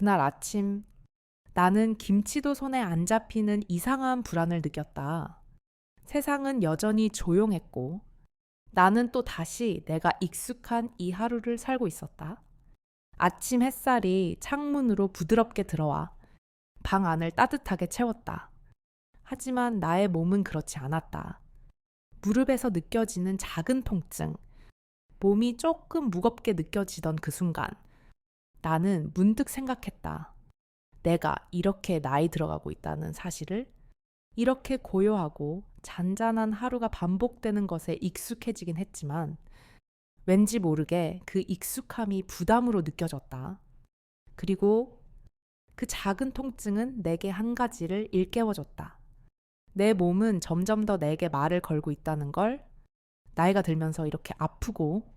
그날 아침 나는 김치도 손에 안 잡히는 이상한 불안을 느꼈다. 세상은 여전히 조용했고 나는 또 다시 내가 익숙한 이 하루를 살고 있었다. 아침 햇살이 창문으로 부드럽게 들어와 방 안을 따뜻하게 채웠다. 하지만 나의 몸은 그렇지 않았다. 무릎에서 느껴지는 작은 통증, 몸이 조금 무겁게 느껴지던 그 순간 나는 문득 생각했다. 내가 이렇게 나이 들어가고 있다는 사실을. 이렇게 고요하고 잔잔한 하루가 반복되는 것에 익숙해지긴 했지만 왠지 모르게 그 익숙함이 부담으로 느껴졌다. 그리고 그 작은 통증은 내게 한 가지를 일깨워줬다. 내 몸은 점점 더 내게 말을 걸고 있다는 걸. 나이가 들면서 이렇게 아프고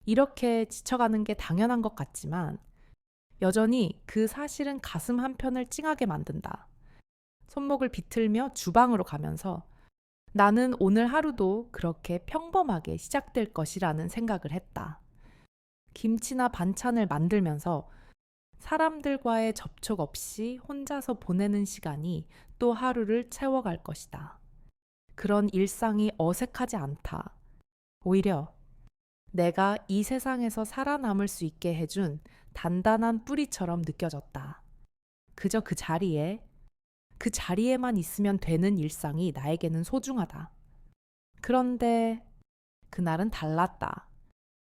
이렇게 지쳐가는 게 당연한 것 같지만 여전히 그 사실은 가슴 한편을 찡하게 만든다. 손목을 비틀며 주방으로 가면서 나는 오늘 하루도 그렇게 평범하게 시작될 것이라는 생각을 했다. 김치나 반찬을 만들면서 사람들과의 접촉 없이 혼자서 보내는 시간이 또 하루를 채워갈 것이다. 그런 일상이 어색하지 않다. 오히려 내가 이 세상에서 살아남을 수 있게 해준 단단한 뿌리처럼 느껴졌다. 그저 그 자리에만 있으면 되는 일상이 나에게는 소중하다. 그런데 그날은 달랐다.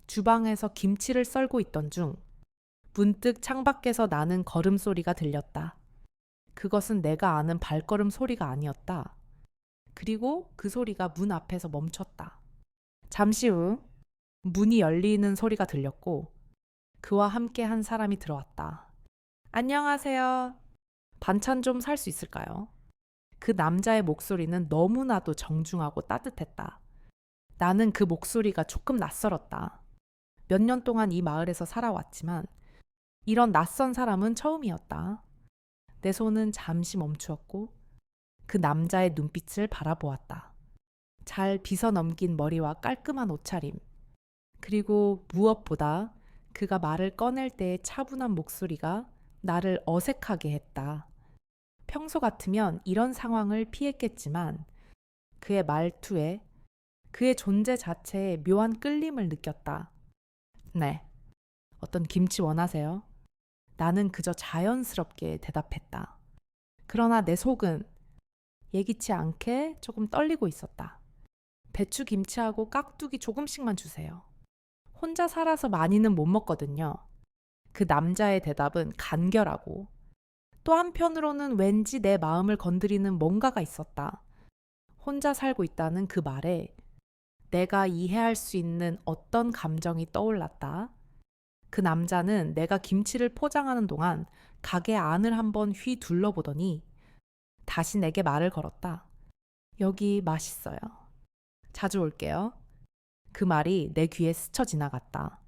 주방에서 김치를 썰고 있던 중 문득 창밖에서 나는 걸음소리가 들렸다. 그것은 내가 아는 발걸음 소리가 아니었다. 그리고 그 소리가 문 앞에서 멈췄다. 잠시 후 문이 열리는 소리가 들렸고 그와 함께 한 사람이 들어왔다. 안녕하세요. 반찬 좀 살 수 있을까요? 그 남자의 목소리는 너무나도 정중하고 따뜻했다. 나는 그 목소리가 조금 낯설었다. 몇 년 동안 이 마을에서 살아왔지만 이런 낯선 사람은 처음이었다. 내 손은 잠시 멈추었고 그 남자의 눈빛을 바라보았다. 잘 빗어 넘긴 머리와 깔끔한 옷차림. 그리고 무엇보다 그가 말을 꺼낼 때의 차분한 목소리가 나를 어색하게 했다. 평소 같으면 이런 상황을 피했겠지만 그의 말투에 그의 존재 자체에 묘한 끌림을 느꼈다. 네. 어떤 김치 원하세요? 나는 그저 자연스럽게 대답했다. 그러나 내 속은 예기치 않게 조금 떨리고 있었다. 배추 김치하고 깍두기 조금씩만 주세요. 혼자 살아서 많이는 못 먹거든요. 그 남자의 대답은 간결하고 또 한편으로는 왠지 내 마음을 건드리는 뭔가가 있었다. 혼자 살고 있다는 그 말에 내가 이해할 수 있는 어떤 감정이 떠올랐다. 그 남자는 내가 김치를 포장하는 동안 가게 안을 한번 휘 둘러보더니 다시 내게 말을 걸었다. 여기 맛있어요. 자주 올게요. 그 말이 내 귀에 스쳐 지나갔다.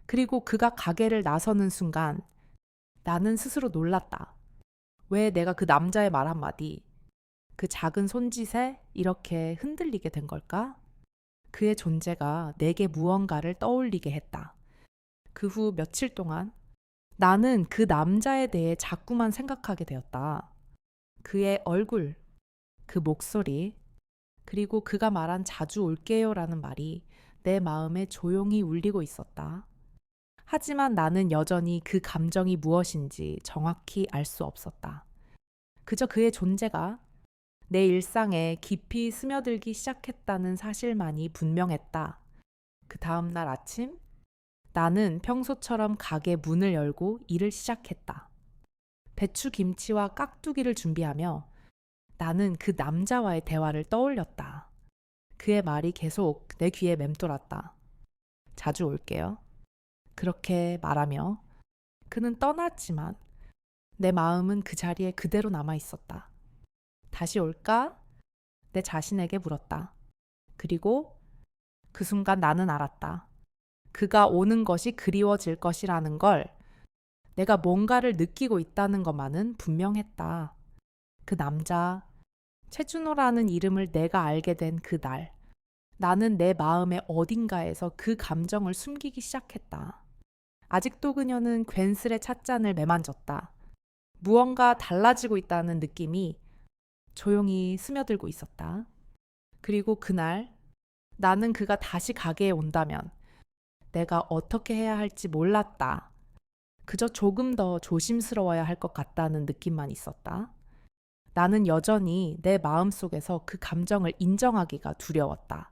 그리고 그가 가게를 나서는 순간 나는 스스로 놀랐다. 왜 내가 그 남자의 말 한마디, 그 작은 손짓에 이렇게 흔들리게 된 걸까? 그의 존재가 내게 무언가를 떠올리게 했다. 그 후 며칠 동안 나는 그 남자에 대해 자꾸만 생각하게 되었다. 그의 얼굴, 그 목소리, 그리고 그가 말한 자주 올게요라는 말이 내 마음에 조용히 울리고 있었다. 하지만 나는 여전히 그 감정이 무엇인지 정확히 알 수 없었다. 그저 그의 존재가 내 일상에 깊이 스며들기 시작했다는 사실만이 분명했다. 그 다음 날 아침, 나는 평소처럼 가게 문을 열고 일을 시작했다. 배추 김치와 깍두기를 준비하며 나는 그 남자와의 대화를 떠올렸다. 그의 말이 계속 내 귀에 맴돌았다. 자주 올게요. 그렇게 말하며 그는 떠났지만 내 마음은 그 자리에 그대로 남아 있었다. 다시 올까? 내 자신에게 물었다. 그리고 그 순간 나는 알았다. 그가 오는 것이 그리워질 것이라는 걸. 내가 뭔가를 느끼고 있다는 것만은 분명했다. 그 남자, 최준호라는 이름을 내가 알게 된 그 날, 나는 내 마음의 어딘가에서 그 감정을 숨기기 시작했다. 아직도 그녀는 괜스레 찻잔을 매만졌다. 무언가 달라지고 있다는 느낌이 조용히 스며들고 있었다. 그리고 그날 나는 그가 다시 가게에 온다면 내가 어떻게 해야 할지 몰랐다. 그저 조금 더 조심스러워야 할 것 같다는 느낌만 있었다. 나는 여전히 내 마음속에서 그 감정을 인정하기가 두려웠다.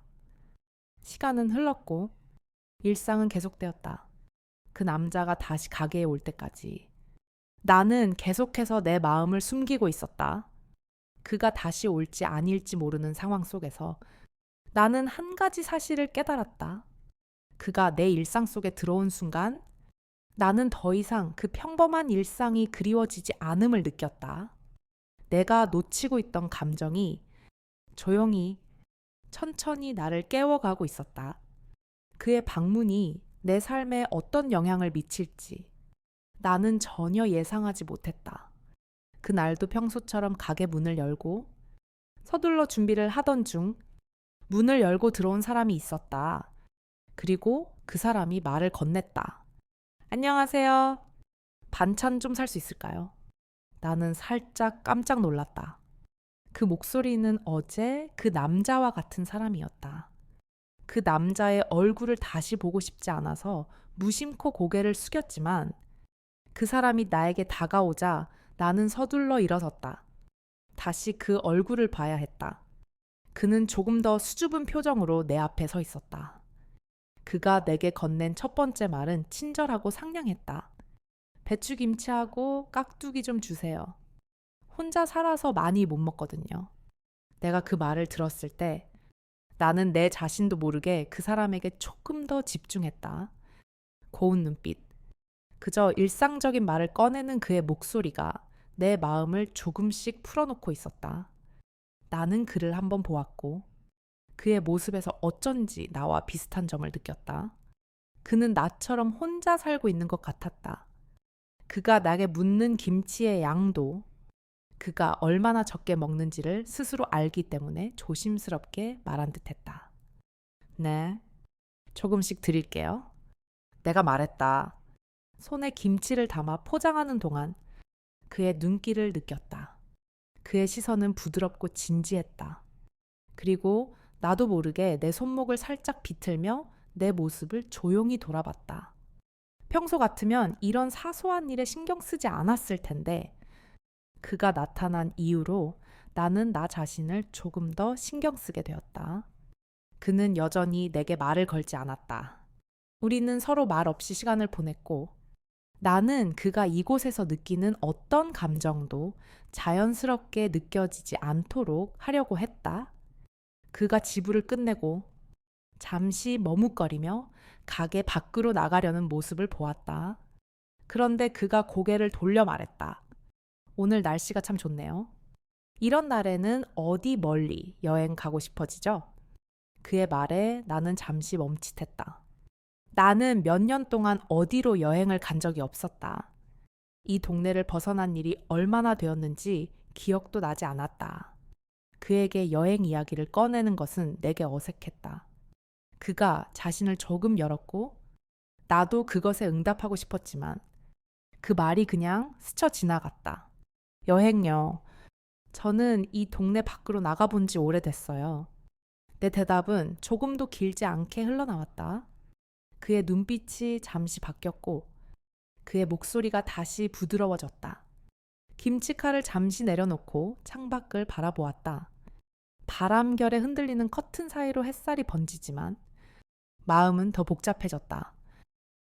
시간은 흘렀고 일상은 계속되었다. 그 남자가 다시 가게에 올 때까지. 나는 계속해서 내 마음을 숨기고 있었다. 그가 다시 올지 아닐지 모르는 상황 속에서 나는 한 가지 사실을 깨달았다. 그가 내 일상 속에 들어온 순간 나는 더 이상 그 평범한 일상이 그리워지지 않음을 느꼈다. 내가 놓치고 있던 감정이 조용히 천천히 나를 깨워가고 있었다. 그의 방문이 내 삶에 어떤 영향을 미칠지 나는 전혀 예상하지 못했다. 그날도 평소처럼 가게 문을 열고 서둘러 준비를 하던 중 문을 열고 들어온 사람이 있었다. 그리고 그 사람이 말을 건넸다. 안녕하세요. 반찬 좀 살 수 있을까요? 나는 살짝 깜짝 놀랐다. 그 목소리는 어제 그 남자와 같은 사람이었다. 그 남자의 얼굴을 다시 보고 싶지 않아서 무심코 고개를 숙였지만 그 사람이 나에게 다가오자 나는 서둘러 일어섰다. 다시 그 얼굴을 봐야 했다. 그는 조금 더 수줍은 표정으로 내 앞에 서 있었다. 그가 내게 건넨 첫 번째 말은 친절하고 상냥했다. 배추김치하고 깍두기 좀 주세요. 혼자 살아서 많이 못 먹거든요. 내가 그 말을 들었을 때 나는 내 자신도 모르게 그 사람에게 조금 더 집중했다. 고운 눈빛. 그저 일상적인 말을 꺼내는 그의 목소리가 내 마음을 조금씩 풀어놓고 있었다. 나는 그를 한번 보았고 그의 모습에서 어쩐지 나와 비슷한 점을 느꼈다. 그는 나처럼 혼자 살고 있는 것 같았다. 그가 나에게 묻는 김치의 양도 그가 얼마나 적게 먹는지를 스스로 알기 때문에 조심스럽게 말한 듯했다. 네, 조금씩 드릴게요. 내가 말했다. 손에 김치를 담아 포장하는 동안 그의 눈길을 느꼈다. 그의 시선은 부드럽고 진지했다. 그리고 나도 모르게 내 손목을 살짝 비틀며 내 모습을 조용히 돌아봤다. 평소 같으면 이런 사소한 일에 신경 쓰지 않았을 텐데 그가 나타난 이후로 나는 나 자신을 조금 더 신경 쓰게 되었다. 그는 여전히 내게 말을 걸지 않았다. 우리는 서로 말 없이 시간을 보냈고 나는 그가 이곳에서 느끼는 어떤 감정도 자연스럽게 느껴지지 않도록 하려고 했다. 그가 지불을 끝내고 잠시 머뭇거리며 가게 밖으로 나가려는 모습을 보았다. 그런데 그가 고개를 돌려 말했다. 오늘 날씨가 참 좋네요. 이런 날에는 어디 멀리 여행 가고 싶어지죠? 그의 말에 나는 잠시 멈칫했다. 나는 몇 년 동안 어디로 여행을 간 적이 없었다. 이 동네를 벗어난 일이 얼마나 되었는지 기억도 나지 않았다. 그에게 여행 이야기를 꺼내는 것은 내게 어색했다. 그가 자신을 조금 열었고 나도 그것에 응답하고 싶었지만 그 말이 그냥 스쳐 지나갔다. 여행요. 저는 이 동네 밖으로 나가본 지 오래됐어요. 내 대답은 조금도 길지 않게 흘러나왔다. 그의 눈빛이 잠시 바뀌었고 그의 목소리가 다시 부드러워졌다. 김치칼을 잠시 내려놓고 창밖을 바라보았다. 바람결에 흔들리는 커튼 사이로 햇살이 번지지만 마음은 더 복잡해졌다.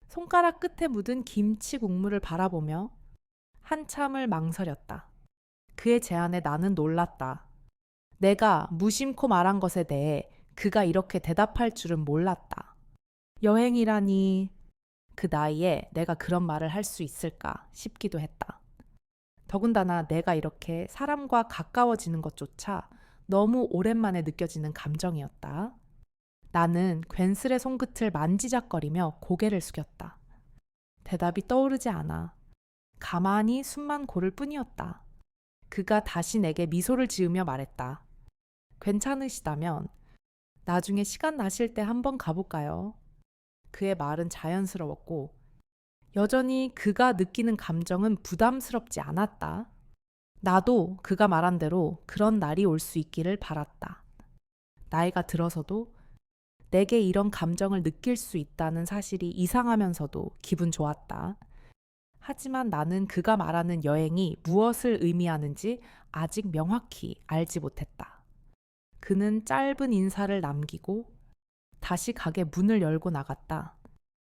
손가락 끝에 묻은 김치 국물을 바라보며 한참을 망설였다. 그의 제안에 나는 놀랐다. 내가 무심코 말한 것에 대해 그가 이렇게 대답할 줄은 몰랐다. 여행이라니 그 나이에 내가 그런 말을 할 수 있을까 싶기도 했다. 더군다나 내가 이렇게 사람과 가까워지는 것조차 너무 오랜만에 느껴지는 감정이었다. 나는 괜스레 손끝을 만지작거리며 고개를 숙였다. 대답이 떠오르지 않아. 가만히 숨만 고를 뿐이었다. 그가 다시 내게 미소를 지으며 말했다. 괜찮으시다면 나중에 시간 나실 때 한번 가볼까요? 그의 말은 자연스러웠고 여전히 그가 느끼는 감정은 부담스럽지 않았다. 나도 그가 말한 대로 그런 날이 올 수 있기를 바랐다. 나이가 들어서도 내게 이런 감정을 느낄 수 있다는 사실이 이상하면서도 기분 좋았다. 하지만 나는 그가 말하는 여행이 무엇을 의미하는지 아직 명확히 알지 못했다. 그는 짧은 인사를 남기고 다시 가게 문을 열고 나갔다.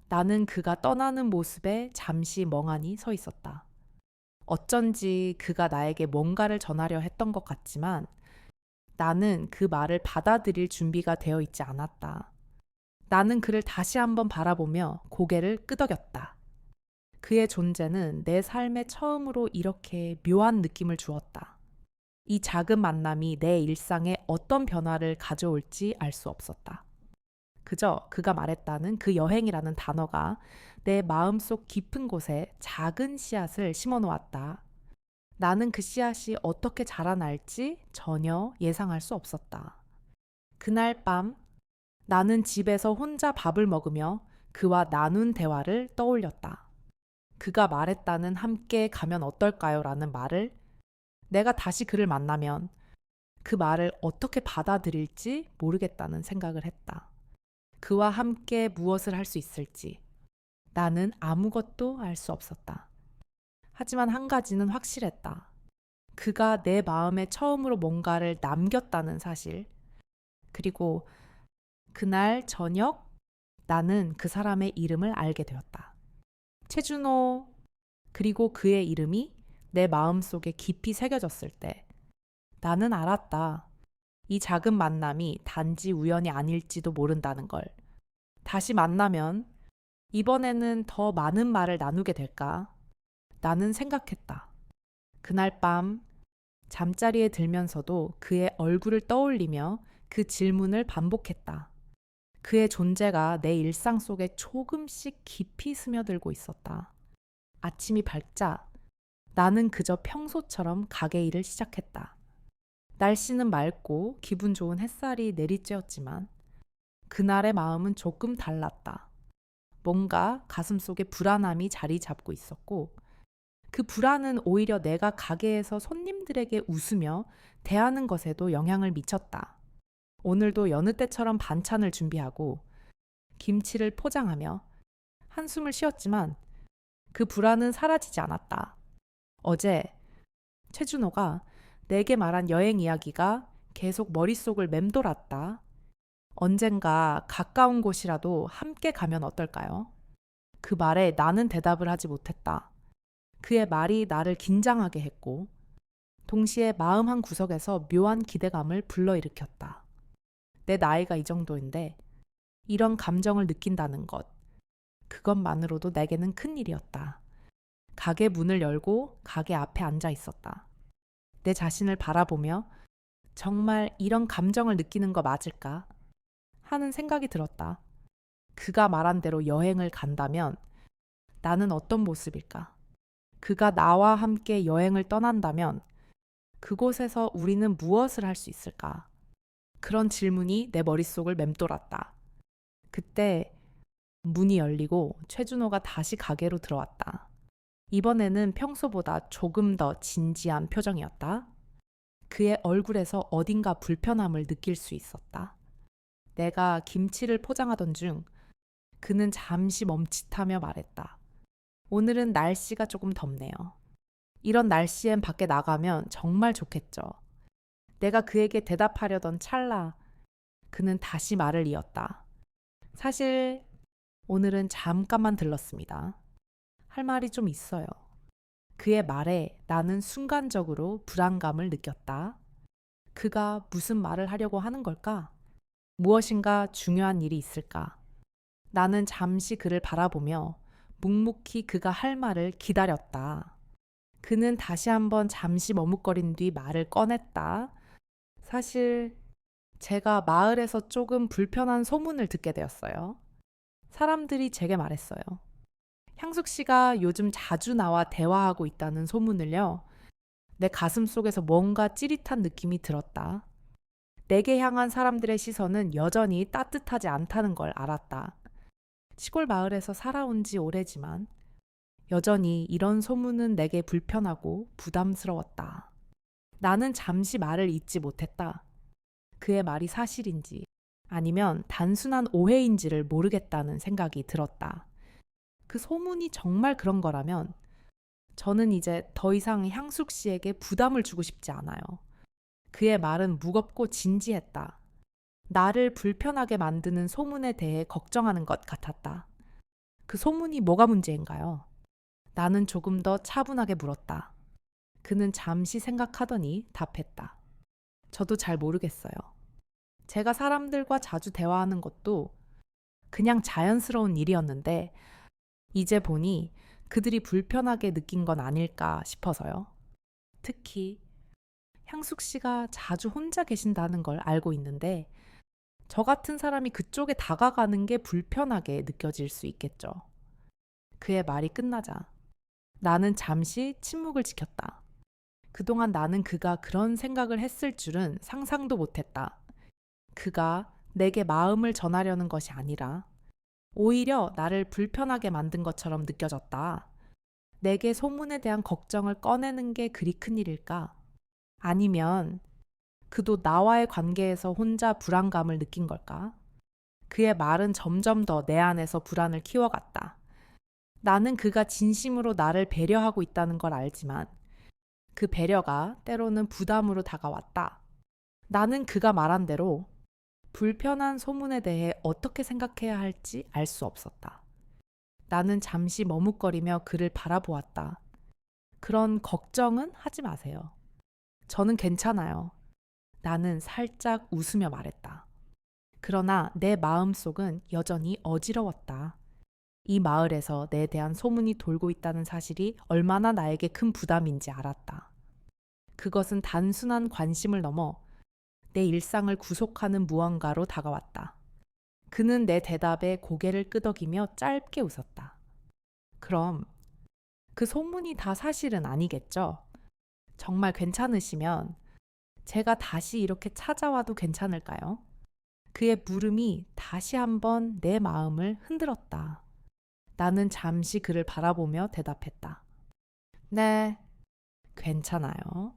나는 그가 떠나는 모습에 잠시 멍하니 서 있었다. 어쩐지 그가 나에게 뭔가를 전하려 했던 것 같지만 나는 그 말을 받아들일 준비가 되어 있지 않았다. 나는 그를 다시 한번 바라보며 고개를 끄덕였다. 그의 존재는 내 삶에 처음으로 이렇게 묘한 느낌을 주었다. 이 작은 만남이 내 일상에 어떤 변화를 가져올지 알 수 없었다. 그저 그가 말했다는 그 여행이라는 단어가 내 마음속 깊은 곳에 작은 씨앗을 심어 놓았다. 나는 그 씨앗이 어떻게 자라날지 전혀 예상할 수 없었다. 그날 밤 나는 집에서 혼자 밥을 먹으며 그와 나눈 대화를 떠올렸다. 그가 말했다는 함께 가면 어떨까요? 라는 말을 내가 다시 그를 만나면 그 말을 어떻게 받아들일지 모르겠다는 생각을 했다. 그와 함께 무엇을 할 수 있을지 나는 아무것도 알 수 없었다. 하지만 한 가지는 확실했다. 그가 내 마음에 처음으로 뭔가를 남겼다는 사실. 그리고 그날 저녁 나는 그 사람의 이름을 알게 되었다. 최준호. 그리고 그의 이름이 내 마음속에 깊이 새겨졌을 때 나는 알았다. 이 작은 만남이 단지 우연이 아닐지도 모른다는 걸. 다시 만나면 이번에는 더 많은 말을 나누게 될까? 나는 생각했다. 그날 밤 잠자리에 들면서도 그의 얼굴을 떠올리며 그 질문을 반복했다. 그의 존재가 내 일상 속에 조금씩 깊이 스며들고 있었다. 아침이 밝자 나는 그저 평소처럼 가게 일을 시작했다. 날씨는 맑고 기분 좋은 햇살이 내리쬐었지만 그날의 마음은 조금 달랐다. 뭔가 가슴속에 불안함이 자리 잡고 있었고 그 불안은 오히려 내가 가게에서 손님들에게 웃으며 대하는 것에도 영향을 미쳤다. 오늘도 여느 때처럼 반찬을 준비하고 김치를 포장하며 한숨을 쉬었지만 그 불안은 사라지지 않았다. 어제 최준호가 내게 말한 여행 이야기가 계속 머릿속을 맴돌았다. 언젠가 가까운 곳이라도 함께 가면 어떨까요? 그 말에 나는 대답을 하지 못했다. 그의 말이 나를 긴장하게 했고 동시에 마음 한 구석에서 묘한 기대감을 불러일으켰다. 내 나이가 이 정도인데 이런 감정을 느낀다는 것, 그것만으로도 내게는 큰일이었다. 가게 문을 열고 가게 앞에 앉아 있었다. 내 자신을 바라보며 정말 이런 감정을 느끼는 거 맞을까? 하는 생각이 들었다. 그가 말한 대로 여행을 간다면 나는 어떤 모습일까? 그가 나와 함께 여행을 떠난다면 그곳에서 우리는 무엇을 할 수 있을까? 그런 질문이 내 머릿속을 맴돌았다. 그때 문이 열리고 최준호가 다시 가게로 들어왔다. 이번에는 평소보다 조금 더 진지한 표정이었다. 그의 얼굴에서 어딘가 불편함을 느낄 수 있었다. 내가 김치를 포장하던 중 그는 잠시 멈칫하며 말했다. 오늘은 날씨가 조금 덥네요. 이런 날씨엔 밖에 나가면 정말 좋겠죠. 내가 그에게 대답하려던 찰나 그는 다시 말을 이었다. 사실 오늘은 잠깐만 들렀습니다. 할 말이 좀 있어요. 그의 말에 나는 순간적으로 불안감을 느꼈다. 그가 무슨 말을 하려고 하는 걸까? 무엇인가 중요한 일이 있을까? 나는 잠시 그를 바라보며 묵묵히 그가 할 말을 기다렸다. 그는 다시 한번 잠시 머뭇거린 뒤 말을 꺼냈다. 사실 제가 마을에서 조금 불편한 소문을 듣게 되었어요. 사람들이 제게 말했어요. 향숙 씨가 요즘 자주 나와 대화하고 있다는 소문을요. 내 가슴 속에서 뭔가 찌릿한 느낌이 들었다. 내게 향한 사람들의 시선은 여전히 따뜻하지 않다는 걸 알았다. 시골 마을에서 살아온 지 오래지만 여전히 이런 소문은 내게 불편하고 부담스러웠다. 나는 잠시 말을 잇지 못했다. 그의 말이 사실인지 아니면 단순한 오해인지를 모르겠다는 생각이 들었다. 그 소문이 정말 그런 거라면 저는 이제 더 이상 향숙 씨에게 부담을 주고 싶지 않아요. 그의 말은 무겁고 진지했다. 나를 불편하게 만드는 소문에 대해 걱정하는 것 같았다. 그 소문이 뭐가 문제인가요? 나는 조금 더 차분하게 물었다. 그는 잠시 생각하더니 답했다. 저도 잘 모르겠어요. 제가 사람들과 자주 대화하는 것도 그냥 자연스러운 일이었는데 이제 보니 그들이 불편하게 느낀 건 아닐까 싶어서요. 특히 향숙 씨가 자주 혼자 계신다는 걸 알고 있는데 저 같은 사람이 그쪽에 다가가는 게 불편하게 느껴질 수 있겠죠. 그의 말이 끝나자 나는 잠시 침묵을 지켰다. 그동안 나는 그가 그런 생각을 했을 줄은 상상도 못했다. 그가 내게 마음을 전하려는 것이 아니라 오히려 나를 불편하게 만든 것처럼 느껴졌다. 내게 소문에 대한 걱정을 꺼내는 게 그리 큰 일일까? 아니면 그도 나와의 관계에서 혼자 불안감을 느낀 걸까? 그의 말은 점점 더 내 안에서 불안을 키워갔다. 나는 그가 진심으로 나를 배려하고 있다는 걸 알지만 그 배려가 때로는 부담으로 다가왔다. 나는 그가 말한 대로 불편한 소문에 대해 어떻게 생각해야 할지 알 수 없었다. 나는 잠시 머뭇거리며 그를 바라보았다. 그런 걱정은 하지 마세요. 저는 괜찮아요. 나는 살짝 웃으며 말했다. 그러나 내 마음속은 여전히 어지러웠다. 이 마을에서 내에 대한 소문이 돌고 있다는 사실이 얼마나 나에게 큰 부담인지 알았다. 그것은 단순한 관심을 넘어 내 일상을 구속하는 무언가로 다가왔다. 그는 내 대답에 고개를 끄덕이며 짧게 웃었다. 그럼 그 소문이 다 사실은 아니겠죠? 정말 괜찮으시면 제가 다시 이렇게 찾아와도 괜찮을까요? 그의 물음이 다시 한번 내 마음을 흔들었다. 나는 잠시 그를 바라보며 대답했다. 네, 괜찮아요.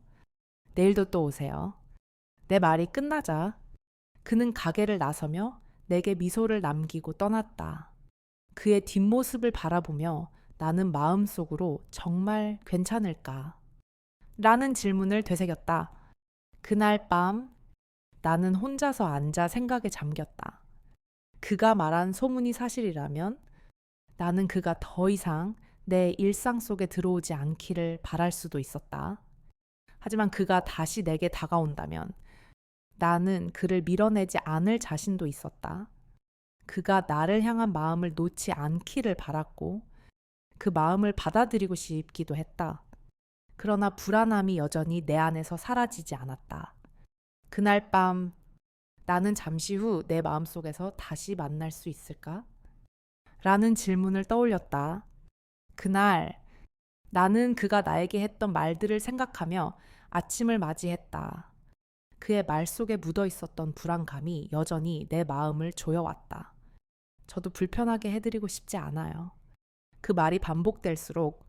내일도 또 오세요. 내 말이 끝나자 그는 가게를 나서며 내게 미소를 남기고 떠났다. 그의 뒷모습을 바라보며 나는 마음속으로 정말 괜찮을까? 라는 질문을 되새겼다. 그날 밤 나는 혼자서 앉아 생각에 잠겼다. 그가 말한 소문이 사실이라면 나는 그가 더 이상 내 일상 속에 들어오지 않기를 바랄 수도 있었다. 하지만 그가 다시 내게 다가온다면 나는 그를 밀어내지 않을 자신도 있었다. 그가 나를 향한 마음을 놓지 않기를 바랐고 그 마음을 받아들이고 싶기도 했다. 그러나 불안함이 여전히 내 안에서 사라지지 않았다. 그날 밤 나는 잠시 후 내 마음속에서 다시 만날 수 있을까? 라는 질문을 떠올렸다. 그날 나는 그가 나에게 했던 말들을 생각하며 아침을 맞이했다. 그의 말 속에 묻어 있었던 불안감이 여전히 내 마음을 조여왔다. 저도 불편하게 해드리고 싶지 않아요. 그 말이 반복될수록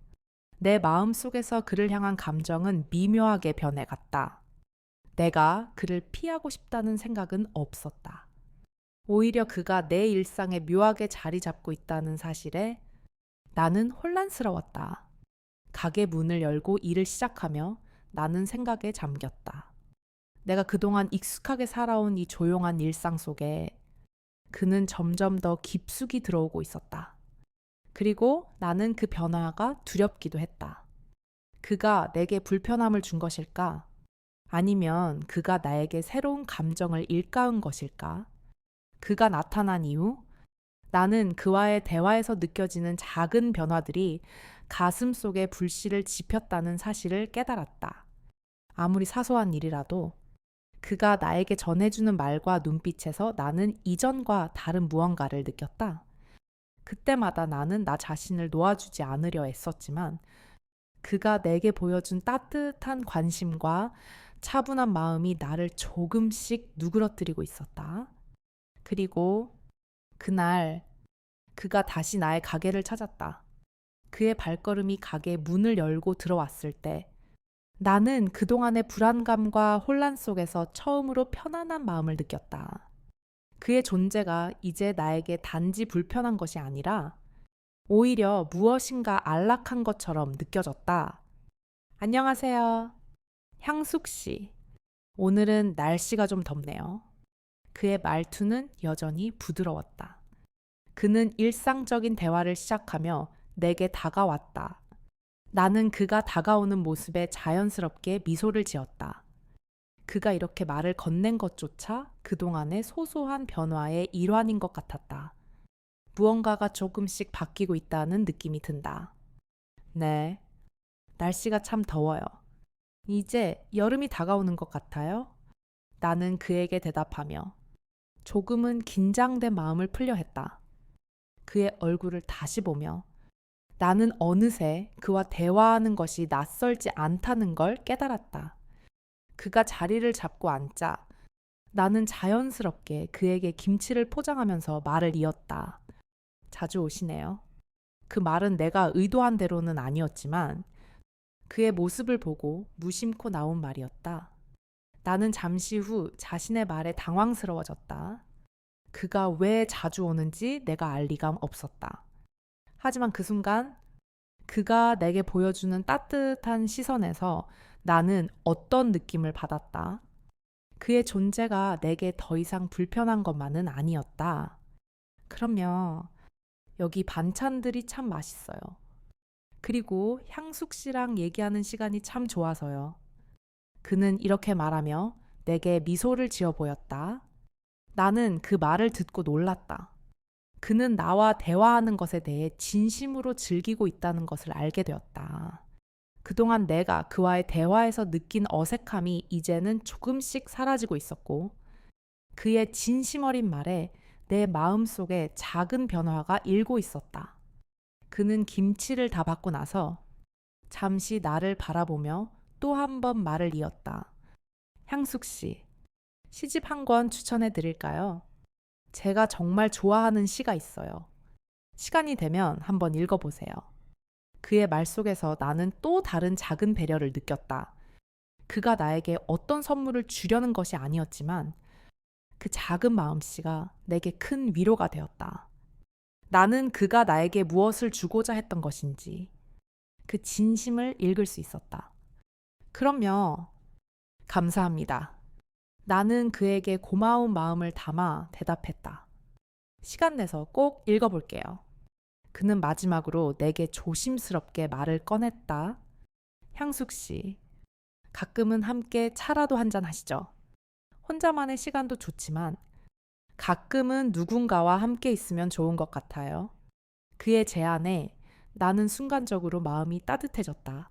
내 마음 속에서 그를 향한 감정은 미묘하게 변해갔다. 내가 그를 피하고 싶다는 생각은 없었다. 오히려 그가 내 일상에 묘하게 자리 잡고 있다는 사실에 나는 혼란스러웠다. 가게 문을 열고 일을 시작하며 나는 생각에 잠겼다. 내가 그동안 익숙하게 살아온 이 조용한 일상 속에 그는 점점 더 깊숙이 들어오고 있었다. 그리고 나는 그 변화가 두렵기도 했다. 그가 내게 불편함을 준 것일까? 아니면 그가 나에게 새로운 감정을 일깨운 것일까? 그가 나타난 이후 나는 그와의 대화에서 느껴지는 작은 변화들이 가슴 속에 불씨를 지폈다는 사실을 깨달았다. 아무리 사소한 일이라도 그가 나에게 전해주는 말과 눈빛에서 나는 이전과 다른 무언가를 느꼈다. 그때마다 나는 나 자신을 놓아주지 않으려 애썼지만 그가 내게 보여준 따뜻한 관심과 차분한 마음이 나를 조금씩 누그러뜨리고 있었다. 그리고 그날 그가 다시 나의 가게를 찾았다. 그의 발걸음이 가게 문을 열고 들어왔을 때 나는 그동안의 불안감과 혼란 속에서 처음으로 편안한 마음을 느꼈다. 그의 존재가 이제 나에게 단지 불편한 것이 아니라 오히려 무엇인가 안락한 것처럼 느껴졌다. 안녕하세요. 향숙 씨. 오늘은 날씨가 좀 덥네요. 그의 말투는 여전히 부드러웠다. 그는 일상적인 대화를 시작하며 내게 다가왔다. 나는 그가 다가오는 모습에 자연스럽게 미소를 지었다. 그가 이렇게 말을 건넨 것조차 그동안의 소소한 변화의 일환인 것 같았다. 무언가가 조금씩 바뀌고 있다는 느낌이 든다. 네, 날씨가 참 더워요. 이제 여름이 다가오는 것 같아요. 나는 그에게 대답하며 조금은 긴장된 마음을 풀려 했다. 그의 얼굴을 다시 보며 나는 어느새 그와 대화하는 것이 낯설지 않다는 걸 깨달았다. 그가 자리를 잡고 앉자 나는 자연스럽게 그에게 김치를 포장하면서 말을 이었다. 자주 오시네요. 그 말은 내가 의도한 대로는 아니었지만 그의 모습을 보고 무심코 나온 말이었다. 나는 잠시 후 자신의 말에 당황스러워졌다. 그가 왜 자주 오는지 내가 알 리가 없었다. 하지만 그 순간 그가 내게 보여주는 따뜻한 시선에서 나는 어떤 느낌을 받았다. 그의 존재가 내게 더 이상 불편한 것만은 아니었다. 그럼요. 여기 반찬들이 참 맛있어요. 그리고 향숙 씨랑 얘기하는 시간이 참 좋아서요. 그는 이렇게 말하며 내게 미소를 지어 보였다. 나는 그 말을 듣고 놀랐다. 그는 나와 대화하는 것에 대해 진심으로 즐기고 있다는 것을 알게 되었다. 그동안 내가 그와의 대화에서 느낀 어색함이 이제는 조금씩 사라지고 있었고, 그의 진심 어린 말에 내 마음속에 작은 변화가 일고 있었다. 그는 김치를 다 받고 나서 잠시 나를 바라보며 또 한 번 말을 이었다. 향숙 씨, 시집 한 권 추천해 드릴까요? 제가 정말 좋아하는 시가 있어요. 시간이 되면 한번 읽어보세요. 그의 말 속에서 나는 또 다른 작은 배려를 느꼈다. 그가 나에게 어떤 선물을 주려는 것이 아니었지만 그 작은 마음씨가 내게 큰 위로가 되었다. 나는 그가 나에게 무엇을 주고자 했던 것인지 그 진심을 읽을 수 있었다. 그럼요. 감사합니다. 나는 그에게 고마운 마음을 담아 대답했다. 시간 내서 꼭 읽어볼게요. 그는 마지막으로 내게 조심스럽게 말을 꺼냈다. 향숙 씨, 가끔은 함께 차라도 한잔 하시죠. 혼자만의 시간도 좋지만 가끔은 누군가와 함께 있으면 좋은 것 같아요. 그의 제안에 나는 순간적으로 마음이 따뜻해졌다.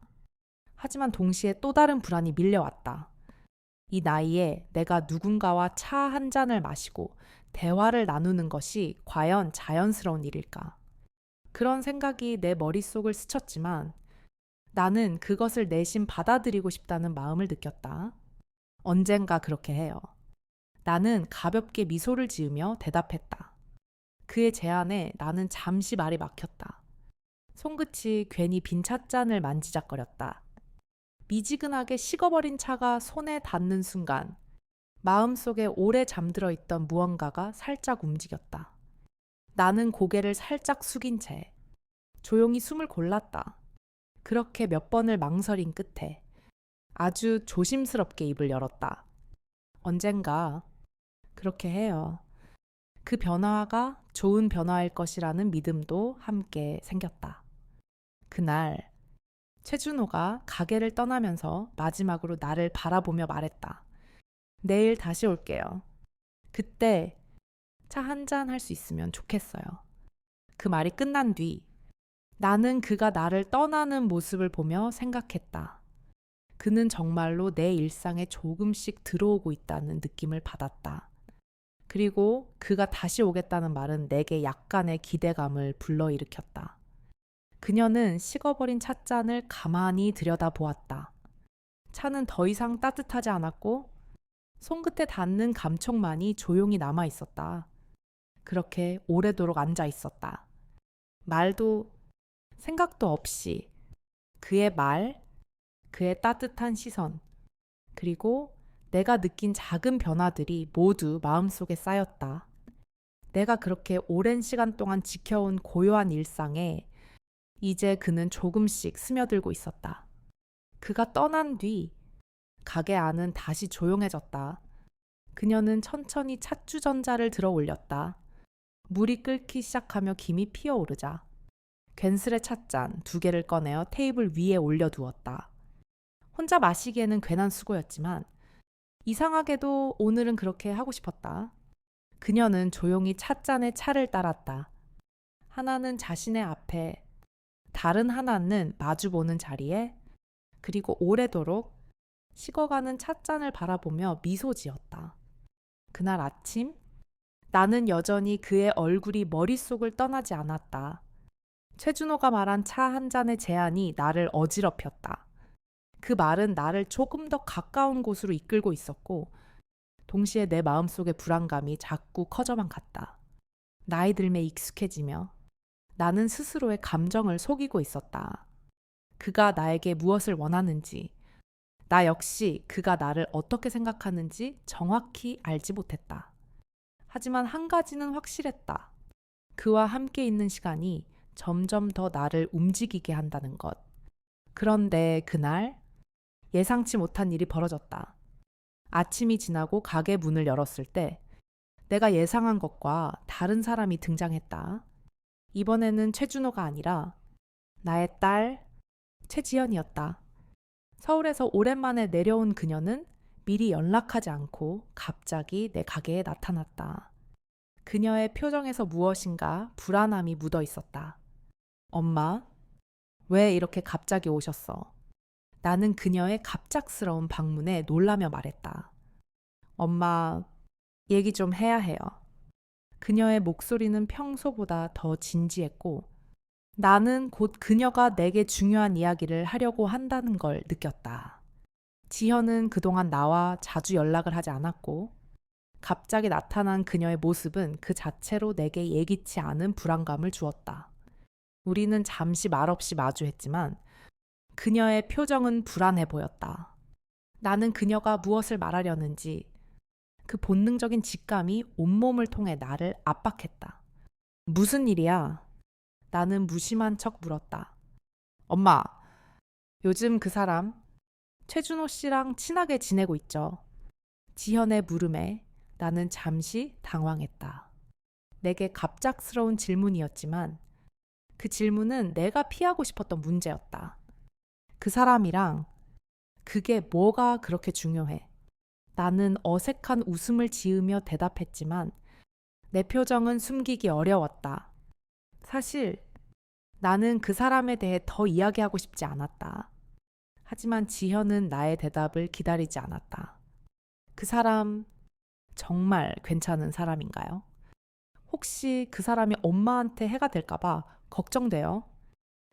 하지만 동시에 또 다른 불안이 밀려왔다. 이 나이에 내가 누군가와 차 한 잔을 마시고 대화를 나누는 것이 과연 자연스러운 일일까? 그런 생각이 내 머릿속을 스쳤지만 나는 그것을 내심 받아들이고 싶다는 마음을 느꼈다. 언젠가 그렇게 해요. 나는 가볍게 미소를 지으며 대답했다. 그의 제안에 나는 잠시 말이 막혔다. 손끝이 괜히 빈 찻잔을 만지작거렸다. 미지근하게 식어버린 차가 손에 닿는 순간 마음속에 오래 잠들어 있던 무언가가 살짝 움직였다. 나는 고개를 살짝 숙인 채 조용히 숨을 골랐다. 그렇게 몇 번을 망설인 끝에 아주 조심스럽게 입을 열었다. 언젠가 그렇게 해요. 그 변화가 좋은 변화일 것이라는 믿음도 함께 생겼다. 그날 최준호가 가게를 떠나면서 마지막으로 나를 바라보며 말했다. 내일 다시 올게요. 그때 차 한 잔 할 수 있으면 좋겠어요. 그 말이 끝난 뒤 나는 그가 나를 떠나는 모습을 보며 생각했다. 그는 정말로 내 일상에 조금씩 들어오고 있다는 느낌을 받았다. 그리고 그가 다시 오겠다는 말은 내게 약간의 기대감을 불러일으켰다. 그녀는 식어버린 찻잔을 가만히 들여다보았다. 차는 더 이상 따뜻하지 않았고 손끝에 닿는 감촉만이 조용히 남아 있었다. 그렇게 오래도록 앉아 있었다. 말도 생각도 없이 그의 말, 그의 따뜻한 시선, 그리고 내가 느낀 작은 변화들이 모두 마음속에 쌓였다. 내가 그렇게 오랜 시간 동안 지켜온 고요한 일상에 이제 그는 조금씩 스며들고 있었다. 그가 떠난 뒤 가게 안은 다시 조용해졌다. 그녀는 천천히 찻주전자를 들어 올렸다. 물이 끓기 시작하며 김이 피어오르자 괜스레 찻잔 2개를 꺼내어 테이블 위에 올려두었다. 혼자 마시기에는 괜한 수고였지만 이상하게도 오늘은 그렇게 하고 싶었다. 그녀는 조용히 찻잔에 차를 따랐다. 하나는 자신의 앞에, 다른 하나는 마주보는 자리에, 그리고 오래도록 식어가는 찻잔을 바라보며 미소 지었다. 그날 아침, 나는 여전히 그의 얼굴이 머릿속을 떠나지 않았다. 최준호가 말한 차 한 잔의 제안이 나를 어지럽혔다. 그 말은 나를 조금 더 가까운 곳으로 이끌고 있었고, 동시에 내 마음속의 불안감이 자꾸 커져만 갔다. 나이 들매 익숙해지며 나는 스스로의 감정을 속이고 있었다. 그가 나에게 무엇을 원하는지, 나 역시 그가 나를 어떻게 생각하는지 정확히 알지 못했다. 하지만 한 가지는 확실했다. 그와 함께 있는 시간이 점점 더 나를 움직이게 한다는 것. 그런데 그날 예상치 못한 일이 벌어졌다. 아침이 지나고 가게 문을 열었을 때 내가 예상한 것과 다른 사람이 등장했다. 이번에는 최준호가 아니라 나의 딸 최지연이었다. 서울에서 오랜만에 내려온 그녀는 미리 연락하지 않고 갑자기 내 가게에 나타났다. 그녀의 표정에서 무엇인가 불안함이 묻어 있었다. 엄마, 왜 이렇게 갑자기 오셨어? 나는 그녀의 갑작스러운 방문에 놀라며 말했다. 엄마, 얘기 좀 해야 해요. 그녀의 목소리는 평소보다 더 진지했고 나는 곧 그녀가 내게 중요한 이야기를 하려고 한다는 걸 느꼈다. 지현은 그동안 나와 자주 연락을 하지 않았고 갑자기 나타난 그녀의 모습은 그 자체로 내게 예기치 않은 불안감을 주었다. 우리는 잠시 말없이 마주했지만 그녀의 표정은 불안해 보였다. 나는 그녀가 무엇을 말하려는지 그 본능적인 직감이 온몸을 통해 나를 압박했다. 무슨 일이야? 나는 무심한 척 물었다. 엄마, 요즘 그 사람 최준호 씨랑 친하게 지내고 있죠. 지현의 물음에 나는 잠시 당황했다. 내게 갑작스러운 질문이었지만 그 질문은 내가 피하고 싶었던 문제였다. 그 사람이랑 그게 뭐가 그렇게 중요해? 나는 어색한 웃음을 지으며 대답했지만 내 표정은 숨기기 어려웠다. 사실 나는 그 사람에 대해 더 이야기하고 싶지 않았다. 하지만 지현은 나의 대답을 기다리지 않았다. 그 사람 정말 괜찮은 사람인가요? 혹시 그 사람이 엄마한테 해가 될까봐 걱정돼요.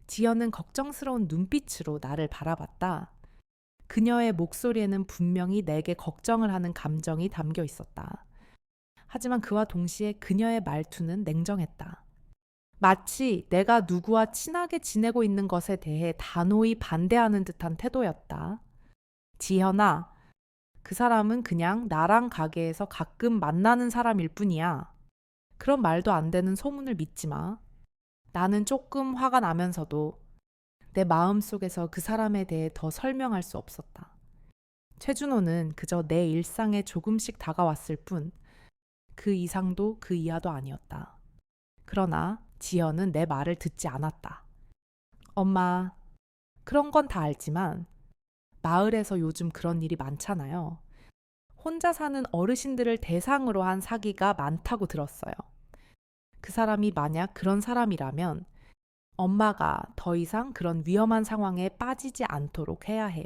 지현은 걱정스러운 눈빛으로 나를 바라봤다. 그녀의 목소리에는 분명히 내게 걱정을 하는 감정이 담겨 있었다. 하지만 그와 동시에 그녀의 말투는 냉정했다. 마치 내가 누구와 친하게 지내고 있는 것에 대해 단호히 반대하는 듯한 태도였다. 지현아, 그 사람은 그냥 나랑 가게에서 가끔 만나는 사람일 뿐이야. 그런 말도 안 되는 소문을 믿지 마. 나는 조금 화가 나면서도 내 마음속에서 그 사람에 대해 더 설명할 수 없었다. 최준호는 그저 내 일상에 조금씩 다가왔을 뿐 그 이상도 그 이하도 아니었다. 그러나 지연은 내 말을 듣지 않았다. 엄마, 그런 건 다 알지만 마을에서 요즘 그런 일이 많잖아요. 혼자 사는 어르신들을 대상으로 한 사기가 많다고 들었어요. 그 사람이 만약 그런 사람이라면 엄마가 더 이상 그런 위험한 상황에 빠지지 않도록 해야 해요.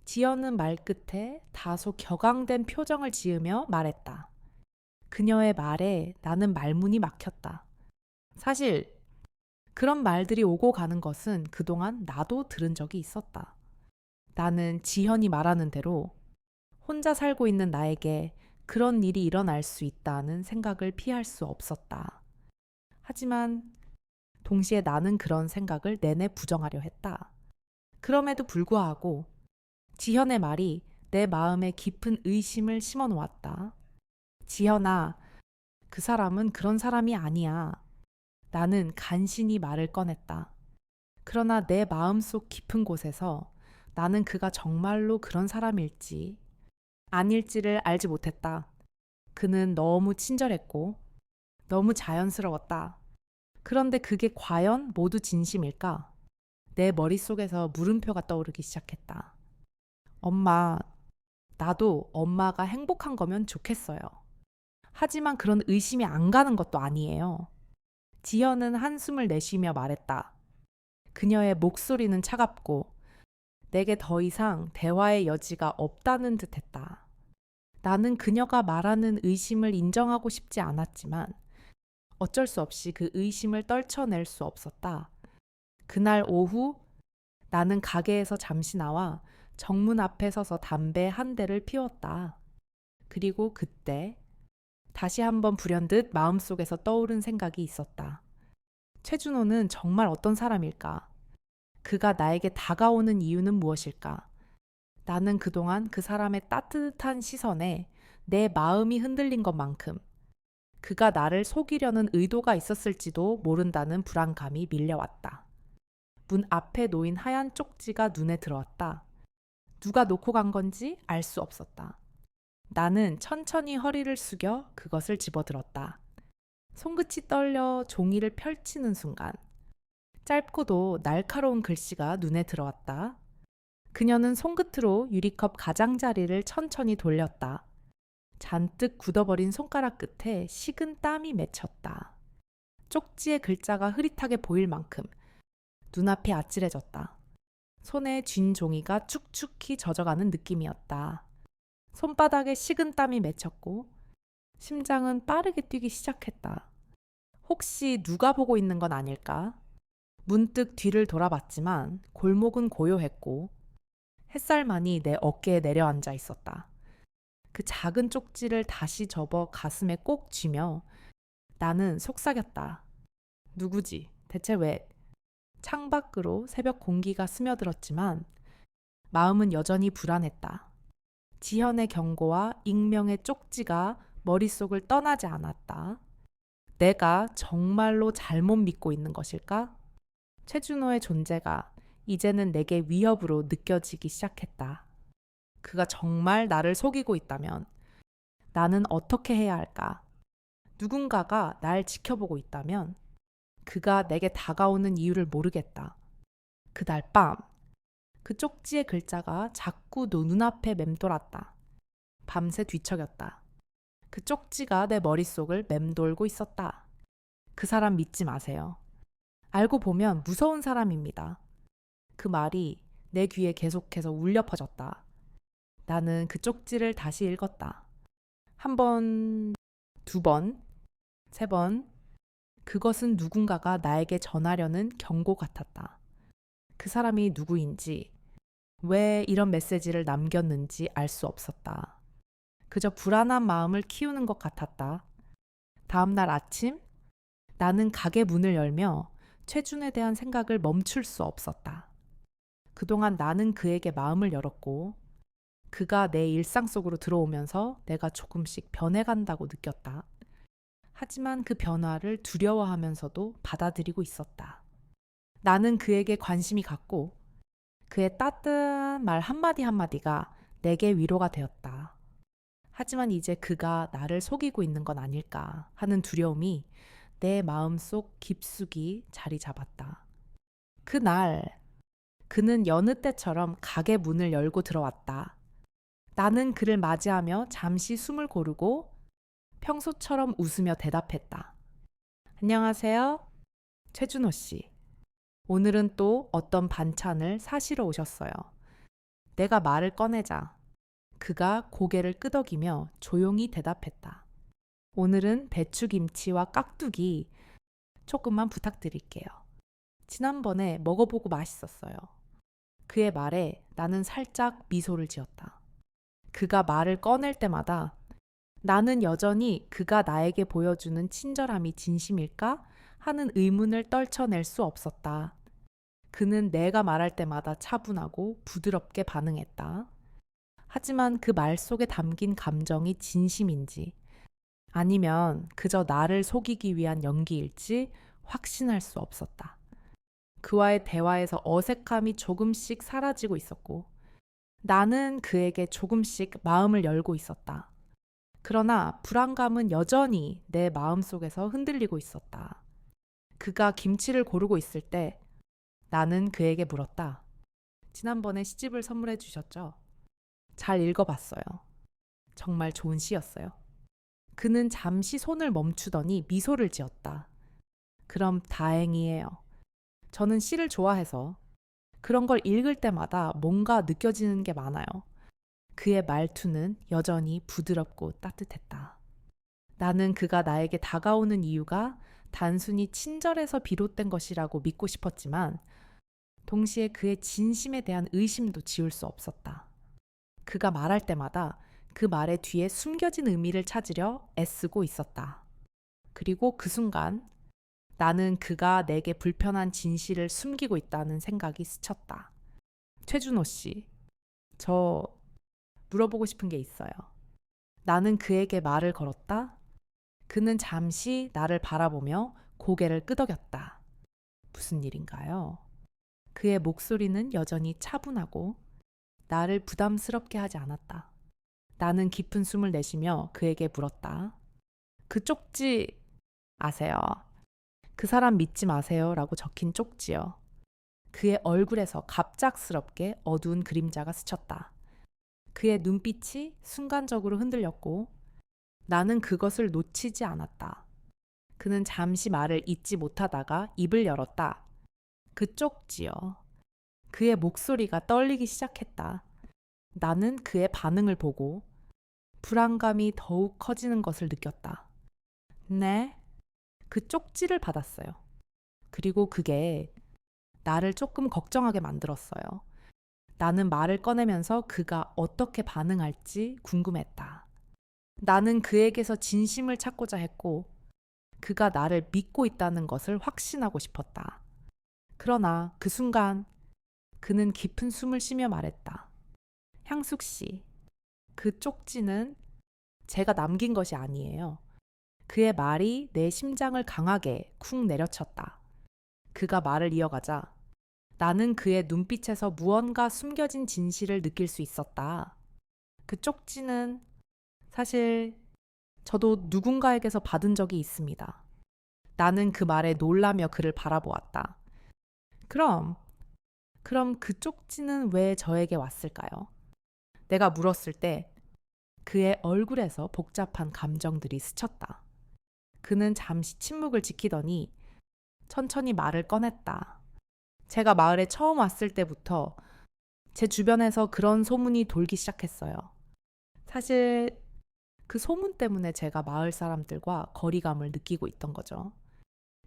지연은 말 끝에 다소 격앙된 표정을 지으며 말했다. 그녀의 말에 나는 말문이 막혔다. 사실 그런 말들이 오고 가는 것은 그동안 나도 들은 적이 있었다. 나는 지현이 말하는 대로 혼자 살고 있는 나에게 그런 일이 일어날 수 있다는 생각을 피할 수 없었다. 하지만 동시에 나는 그런 생각을 내내 부정하려 했다. 그럼에도 불구하고 지현의 말이 내 마음에 깊은 의심을 심어 놓았다. 지현아, 그 사람은 그런 사람이 아니야. 나는 간신히 말을 꺼냈다. 그러나 내 마음속 깊은 곳에서 나는 그가 정말로 그런 사람일지 아닐지를 알지 못했다. 그는 너무 친절했고 너무 자연스러웠다. 그런데 그게 과연 모두 진심일까? 내 머릿속에서 물음표가 떠오르기 시작했다. 엄마, 나도 엄마가 행복한 거면 좋겠어요. 하지만 그런 의심이 안 가는 것도 아니에요. 지연은 한숨을 내쉬며 말했다. 그녀의 목소리는 차갑고 내게 더 이상 대화의 여지가 없다는 듯 했다. 나는 그녀가 말하는 의심을 인정하고 싶지 않았지만 어쩔 수 없이 그 의심을 떨쳐낼 수 없었다. 그날 오후 나는 가게에서 잠시 나와 정문 앞에 서서 담배 한 대를 피웠다. 그리고 그때 다시 한번 불현듯 마음속에서 떠오른 생각이 있었다. 최준호는 정말 어떤 사람일까? 그가 나에게 다가오는 이유는 무엇일까? 나는 그동안 그 사람의 따뜻한 시선에 내 마음이 흔들린 것만큼 그가 나를 속이려는 의도가 있었을지도 모른다는 불안감이 밀려왔다. 문 앞에 놓인 하얀 쪽지가 눈에 들어왔다. 누가 놓고 간 건지 알 수 없었다. 나는 천천히 허리를 숙여 그것을 집어들었다. 손끝이 떨려 종이를 펼치는 순간 짧고도 날카로운 글씨가 눈에 들어왔다. 그녀는 손끝으로 유리컵 가장자리를 천천히 돌렸다. 잔뜩 굳어버린 손가락 끝에 식은 땀이 맺혔다. 쪽지의 글자가 흐릿하게 보일 만큼 눈앞이 아찔해졌다. 손에 쥔 종이가 축축히 젖어가는 느낌이었다. 손바닥에 식은 땀이 맺혔고 심장은 빠르게 뛰기 시작했다. 혹시 누가 보고 있는 건 아닐까? 문득 뒤를 돌아봤지만 골목은 고요했고 햇살만이 내 어깨에 내려앉아 있었다. 그 작은 쪽지를 다시 접어 가슴에 꼭 쥐며 나는 속삭였다. 누구지? 대체 왜? 창밖으로 새벽 공기가 스며들었지만 마음은 여전히 불안했다. 지현의 경고와 익명의 쪽지가 머릿속을 떠나지 않았다. 내가 정말로 잘못 믿고 있는 것일까? 최준호의 존재가 이제는 내게 위협으로 느껴지기 시작했다. 그가 정말 나를 속이고 있다면 나는 어떻게 해야 할까? 누군가가 날 지켜보고 있다면 그가 내게 다가오는 이유를 모르겠다. 그날 밤, 그 쪽지의 글자가 자꾸 눈앞에 맴돌았다. 밤새 뒤척였다. 그 쪽지가 내 머릿속을 맴돌고 있었다. 그 사람 믿지 마세요. 알고 보면 무서운 사람입니다. 그 말이 내 귀에 계속해서 울려 퍼졌다. 나는 그 쪽지를 다시 읽었다. 한 번, 두 번, 세 번. 그것은 누군가가 나에게 전하려는 경고 같았다. 그 사람이 누구인지, 왜 이런 메시지를 남겼는지 알 수 없었다. 그저 불안한 마음을 키우는 것 같았다. 다음 날 아침, 나는 가게 문을 열며 최준에 대한 생각을 멈출 수 없었다. 그동안 나는 그에게 마음을 열었고 그가 내 일상 속으로 들어오면서 내가 조금씩 변해간다고 느꼈다. 하지만 그 변화를 두려워하면서도 받아들이고 있었다. 나는 그에게 관심이 갔고 그의 따뜻한 말 한마디 한마디가 내게 위로가 되었다. 하지만 이제 그가 나를 속이고 있는 건 아닐까 하는 두려움이 내 마음속 깊숙이 자리 잡았다. 그날 그는 여느 때처럼 가게 문을 열고 들어왔다. 나는 그를 맞이하며 잠시 숨을 고르고 평소처럼 웃으며 대답했다. 안녕하세요. 최준호 씨. 오늘은 또 어떤 반찬을 사시러 오셨어요. 내가 말을 꺼내자 그가 고개를 끄덕이며 조용히 대답했다. 오늘은 배추김치와 깍두기 조금만 부탁드릴게요. 지난번에 먹어보고 맛있었어요. 그의 말에 나는 살짝 미소를 지었다. 그가 말을 꺼낼 때마다 나는 여전히 그가 나에게 보여주는 친절함이 진심일까 하는 의문을 떨쳐낼 수 없었다. 그는 내가 말할 때마다 차분하고 부드럽게 반응했다. 하지만 그 말 속에 담긴 감정이 진심인지 아니면 그저 나를 속이기 위한 연기일지 확신할 수 없었다. 그와의 대화에서 어색함이 조금씩 사라지고 있었고 나는 그에게 조금씩 마음을 열고 있었다. 그러나 불안감은 여전히 내 마음속에서 흔들리고 있었다. 그가 김치를 고르고 있을 때 나는 그에게 물었다. 지난번에 시집을 선물해 주셨죠? 잘 읽어봤어요. 정말 좋은 시였어요. 그는 잠시 손을 멈추더니 미소를 지었다. 그럼 다행이에요. 저는 시를 좋아해서 그런 걸 읽을 때마다 뭔가 느껴지는 게 많아요. 그의 말투는 여전히 부드럽고 따뜻했다. 나는 그가 나에게 다가오는 이유가 단순히 친절해서 비롯된 것이라고 믿고 싶었지만 동시에 그의 진심에 대한 의심도 지울 수 없었다. 그가 말할 때마다 그 말의 뒤에 숨겨진 의미를 찾으려 애쓰고 있었다. 그리고 그 순간 나는 그가 내게 불편한 진실을 숨기고 있다는 생각이 스쳤다. 최준호 씨, 저 물어보고 싶은 게 있어요. 나는 그에게 말을 걸었다. 그는 잠시 나를 바라보며 고개를 끄덕였다. 무슨 일인가요? 그의 목소리는 여전히 차분하고 나를 부담스럽게 하지 않았다. 나는 깊은 숨을 내쉬며 그에게 물었다. 그 쪽지 아세요? 그 사람 믿지 마세요 라고 적힌 쪽지요. 그의 얼굴에서 갑작스럽게 어두운 그림자가 스쳤다. 그의 눈빛이 순간적으로 흔들렸고 나는 그것을 놓치지 않았다. 그는 잠시 말을 잇지 못하다가 입을 열었다. 그 쪽지요. 그의 목소리가 떨리기 시작했다. 나는 그의 반응을 보고 불안감이 더욱 커지는 것을 느꼈다. 네? 그 쪽지를 받았어요. 그리고 그게 나를 조금 걱정하게 만들었어요. 나는 말을 꺼내면서 그가 어떻게 반응할지 궁금했다. 나는 그에게서 진심을 찾고자 했고 그가 나를 믿고 있다는 것을 확신하고 싶었다. 그러나 그 순간 그는 깊은 숨을 쉬며 말했다. 향숙 씨, 그 쪽지는 제가 남긴 것이 아니에요. 그의 말이 내 심장을 강하게 쿵 내려쳤다. 그가 말을 이어가자 나는 그의 눈빛에서 무언가 숨겨진 진실을 느낄 수 있었다. 그 쪽지는 사실 저도 누군가에게서 받은 적이 있습니다. 나는 그 말에 놀라며 그를 바라보았다. 그럼 그 쪽지는 왜 저에게 왔을까요? 내가 물었을 때 그의 얼굴에서 복잡한 감정들이 스쳤다. 그는 잠시 침묵을 지키더니 천천히 말을 꺼냈다. 제가 마을에 처음 왔을 때부터 제 주변에서 그런 소문이 돌기 시작했어요. 사실 그 소문 때문에 제가 마을 사람들과 거리감을 느끼고 있던 거죠.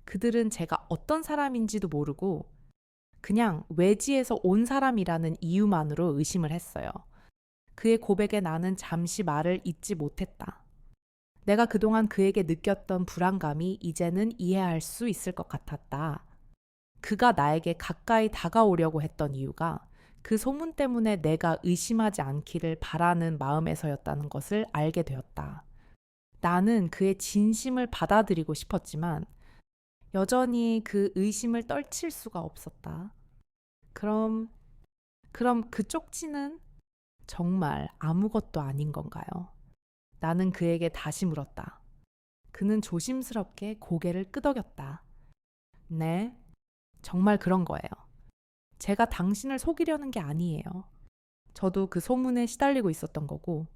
그들은 제가 어떤 사람인지도 모르고 그냥 외지에서 온 사람이라는 이유만으로 의심을 했어요. 그의 고백에 나는 잠시 말을 잇지 못했다. 내가 그동안 그에게 느꼈던 불안감이 이제는 이해할 수 있을 것 같았다. 그가 나에게 가까이 다가오려고 했던 이유가 그 소문 때문에 내가 의심하지 않기를 바라는 마음에서였다는 것을 알게 되었다. 나는 그의 진심을 받아들이고 싶었지만 여전히 그 의심을 떨칠 수가 없었다. 그럼 그 쪽지는 정말 아무것도 아닌 건가요? 나는 그에게 다시 물었다. 그는 조심스럽게 고개를 끄덕였다. 네, 정말 그런 거예요. 제가 당신을 속이려는 게 아니에요. 저도 그 소문에 시달리고 있었던 거고,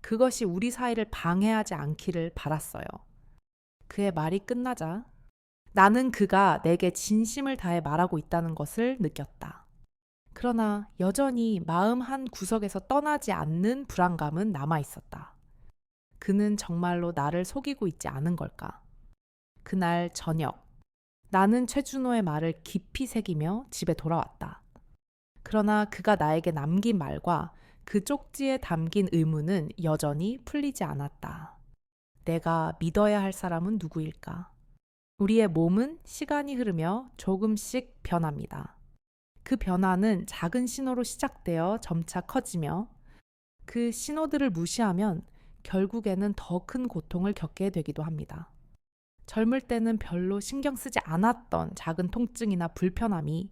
그것이 우리 사이를 방해하지 않기를 바랐어요. 그의 말이 끝나자 나는 그가 내게 진심을 다해 말하고 있다는 것을 느꼈다. 그러나 여전히 마음 한 구석에서 떠나지 않는 불안감은 남아 있었다. 그는 정말로 나를 속이고 있지 않은 걸까? 그날 저녁, 나는 최준호의 말을 깊이 새기며 집에 돌아왔다. 그러나 그가 나에게 남긴 말과 그 쪽지에 담긴 의문은 여전히 풀리지 않았다. 내가 믿어야 할 사람은 누구일까? 우리의 몸은 시간이 흐르며 조금씩 변합니다. 그 변화는 작은 신호로 시작되어 점차 커지며 그 신호들을 무시하면 결국에는 더 큰 고통을 겪게 되기도 합니다. 젊을 때는 별로 신경 쓰지 않았던 작은 통증이나 불편함이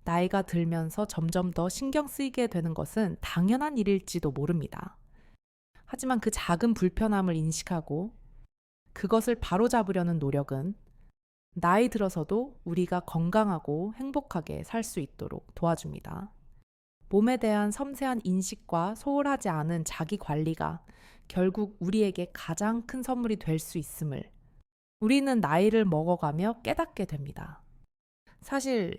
나이가 들면서 점점 더 신경 쓰이게 되는 것은 당연한 일일지도 모릅니다. 하지만 그 작은 불편함을 인식하고 그것을 바로잡으려는 노력은 나이 들어서도 우리가 건강하고 행복하게 살 수 있도록 도와줍니다. 몸에 대한 섬세한 인식과 소홀하지 않은 자기 관리가 결국 우리에게 가장 큰 선물이 될 수 있음을 우리는 나이를 먹어가며 깨닫게 됩니다. 사실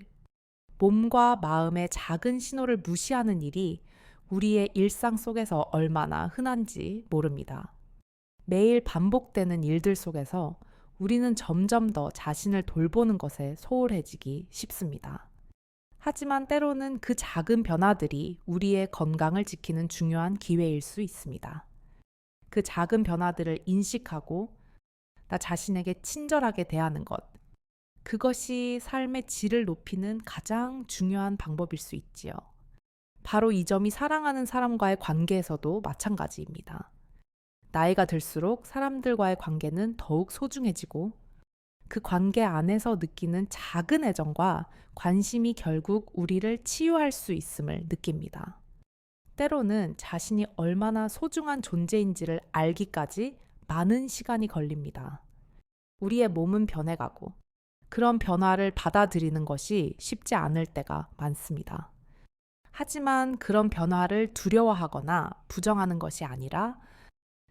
몸과 마음의 작은 신호를 무시하는 일이 우리의 일상 속에서 얼마나 흔한지 모릅니다. 매일 반복되는 일들 속에서 우리는 점점 더 자신을 돌보는 것에 소홀해지기 쉽습니다. 하지만 때로는 그 작은 변화들이 우리의 건강을 지키는 중요한 기회일 수 있습니다. 그 작은 변화들을 인식하고 나 자신에게 친절하게 대하는 것, 그것이 삶의 질을 높이는 가장 중요한 방법일 수 있지요. 바로 이 점이 사랑하는 사람과의 관계에서도 마찬가지입니다. 나이가 들수록 사람들과의 관계는 더욱 소중해지고 그 관계 안에서 느끼는 작은 애정과 관심이 결국 우리를 치유할 수 있음을 느낍니다. 때로는 자신이 얼마나 소중한 존재인지를 알기까지 많은 시간이 걸립니다. 우리의 몸은 변해가고 그런 변화를 받아들이는 것이 쉽지 않을 때가 많습니다. 하지만 그런 변화를 두려워하거나 부정하는 것이 아니라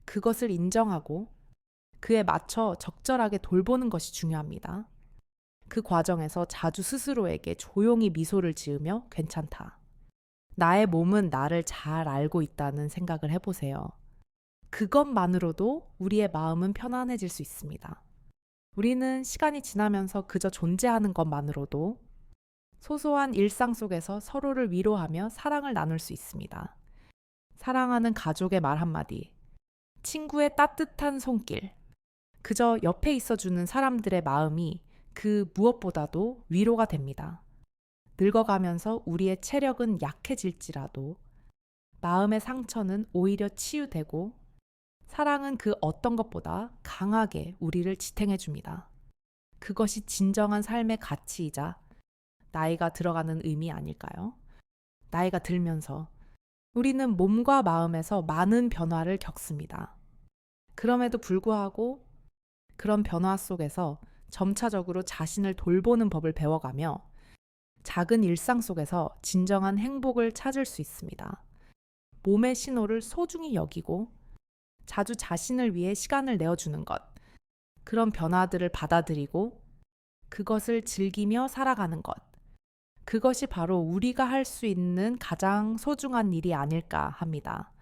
그것을 인정하고 그에 맞춰 적절하게 돌보는 것이 중요합니다. 그 과정에서 자주 스스로에게 조용히 미소를 지으며 괜찮다. 나의 몸은 나를 잘 알고 있다는 생각을 해보세요. 그것만으로도 우리의 마음은 편안해질 수 있습니다. 우리는 시간이 지나면서 그저 존재하는 것만으로도 소소한 일상 속에서 서로를 위로하며 사랑을 나눌 수 있습니다. 사랑하는 가족의 말 한마디, 친구의 따뜻한 손길, 그저 옆에 있어주는 사람들의 마음이 그 무엇보다도 위로가 됩니다. 늙어가면서 우리의 체력은 약해질지라도 마음의 상처는 오히려 치유되고 사랑은 그 어떤 것보다 강하게 우리를 지탱해 줍니다. 그것이 진정한 삶의 가치이자 나이가 들어가는 의미 아닐까요? 나이가 들면서 우리는 몸과 마음에서 많은 변화를 겪습니다. 그럼에도 불구하고 그런 변화 속에서 점차적으로 자신을 돌보는 법을 배워가며 작은 일상 속에서 진정한 행복을 찾을 수 있습니다. 몸의 신호를 소중히 여기고 자주 자신을 위해 시간을 내어주는 것, 그런 변화들을 받아들이고 그것을 즐기며 살아가는 것, 그것이 바로 우리가 할 수 있는 가장 소중한 일이 아닐까 합니다.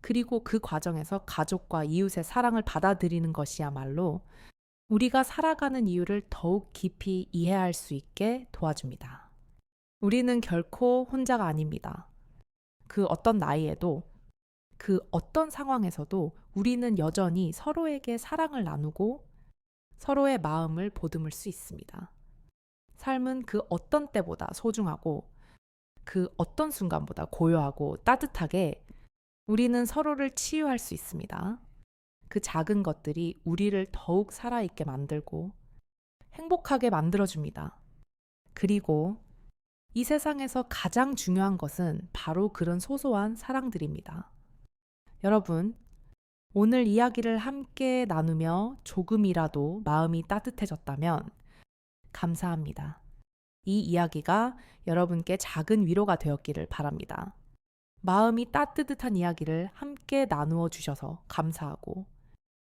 그리고 그 과정에서 가족과 이웃의 사랑을 받아들이는 것이야말로 우리가 살아가는 이유를 더욱 깊이 이해할 수 있게 도와줍니다. 우리는 결코 혼자가 아닙니다. 그 어떤 나이에도 그 어떤 상황에서도 우리는 여전히 서로에게 사랑을 나누고 서로의 마음을 보듬을 수 있습니다. 삶은 그 어떤 때보다 소중하고 그 어떤 순간보다 고요하고 따뜻하게 우리는 서로를 치유할 수 있습니다. 그 작은 것들이 우리를 더욱 살아있게 만들고 행복하게 만들어줍니다. 그리고 이 세상에서 가장 중요한 것은 바로 그런 소소한 사랑들입니다. 여러분, 오늘 이야기를 함께 나누며 조금이라도 마음이 따뜻해졌다면 감사합니다. 이 이야기가 여러분께 작은 위로가 되었기를 바랍니다. 마음이 따뜻한 이야기를 함께 나누어 주셔서 감사하고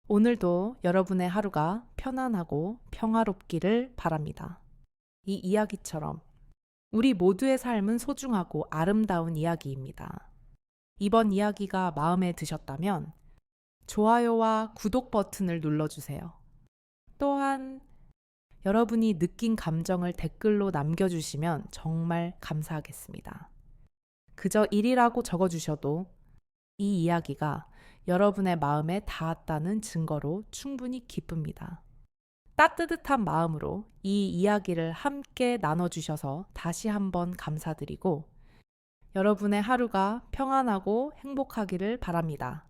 오늘도 여러분의 하루가 편안하고 평화롭기를 바랍니다. 이 이야기처럼 우리 모두의 삶은 소중하고 아름다운 이야기입니다. 이번 이야기가 마음에 드셨다면 좋아요와 구독 버튼을 눌러주세요. 또한 여러분이 느낀 감정을 댓글로 남겨주시면 정말 감사하겠습니다. 그저 일이라고 적어주셔도 이 이야기가 여러분의 마음에 닿았다는 증거로 충분히 기쁩니다. 따뜻한 마음으로 이 이야기를 함께 나눠주셔서 다시 한번 감사드리고 여러분의 하루가 평안하고 행복하기를 바랍니다.